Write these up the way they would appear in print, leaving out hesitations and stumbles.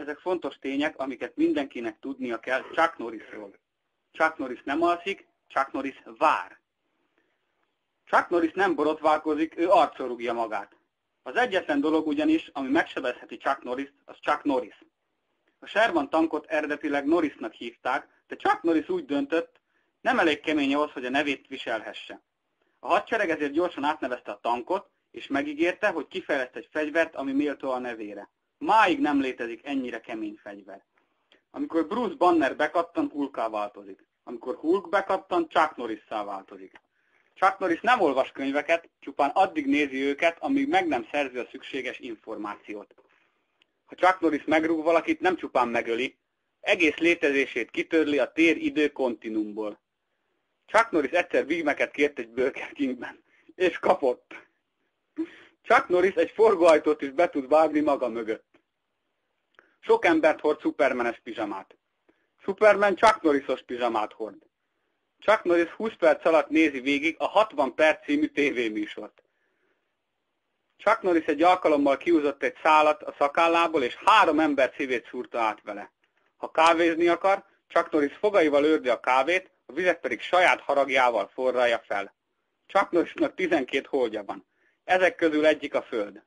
Ezek fontos tények, amiket mindenkinek tudnia kell Chuck Norrisról. Chuck Norris nem alszik, Chuck Norris vár. Chuck Norris nem borotválkozik, ő arccal rúgja magát. Az egyetlen dolog ugyanis, ami megsebezheti Chuck Norrist, az Chuck Norris. A Sherman tankot eredetileg Norrisnak hívták, de Chuck Norris úgy döntött, nem elég kemény ahhoz, hogy a nevét viselhesse. A hadsereg ezért gyorsan átnevezte a tankot, és megígérte, hogy kifejleszt egy fegyvert, ami méltó a nevére. Máig nem létezik ennyire kemény fegyver. Amikor Bruce Banner bekattan, Hulkká változik. Amikor Hulk bekattan, Chuck Norrisszá változik. Chuck Norris nem olvas könyveket, csupán addig nézi őket, amíg meg nem szerzi a szükséges információt. Ha Chuck Norris megrúg valakit, nem csupán megöli, egész létezését kitörli a tér-idő kontinumból. Chuck Norris egyszer Big Mac-et kért egy Burger Kingben, és kapott. Chuck Norris egy forgóajtót is be tud vágni maga mögött. Sok embert hord Supermanes pizsamát. Superman Chuck Norrisos pizsamát hord. Chuck Norris 20 perc alatt nézi végig a 60 perc című tévéműsort. Chuck Norris egy alkalommal kihúzott egy szálat a szakállából, és 3 ember szívét szúrta át vele. Ha kávézni akar, Chuck Norris fogaival őrdi a kávét, a vizet pedig saját haragjával forralja fel. Chuck Norrisnak 12 holdja van. Ezek közül egyik a Föld.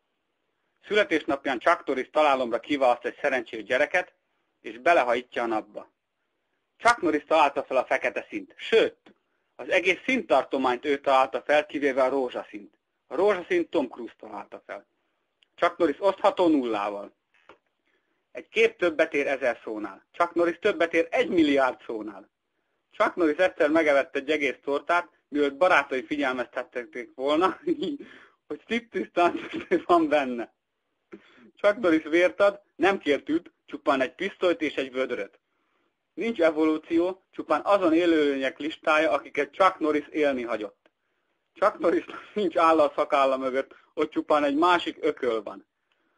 Születésnapján Chuck Norris találomra kiválaszt egy szerencsés gyereket, és belehajítja a napba. Chuck Norris találta fel a fekete színt, sőt, az egész színtartományt ő találta fel, kivéve a rózsaszínt. A rózsaszínt Tom Cruise találta fel. Chuck Norris osztható nullával. Egy kép többet ér 1000 szónál. Chuck Norris többet ér 1 milliárd szónál. Chuck Norris egyszer megevett egy egész tortát, mielőtt barátai figyelmeztették volna, hogy striptease táncosnő van benne. Chuck Norris vért ad, nem kért üt, csupán egy pisztolyt és egy vödröt. Nincs evolúció, csupán azon élőlények listája, akiket Chuck Norris élni hagyott. Chuck Norrisnak nincs álla a szakálla mögött, ott csupán egy másik ököl van.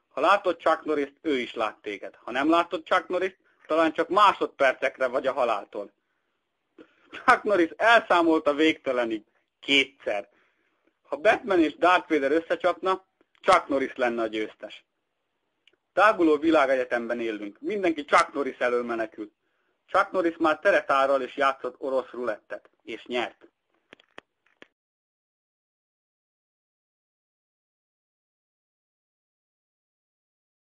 Ha látod Chuck Norrist, ő is lát téged. Ha nem látod Chuck Norrist, talán csak másodpercekre vagy a haláltól. Chuck Norris elszámolta végtelenig. 2-szer. Ha Batman és Darth Vader összecsapna, Chuck Norris lenne a győztes. Táguló világegyetemben élünk. Mindenki Chuck Norris elől menekül. Chuck Norris már teretárral is játszott orosz rulettet, és nyert.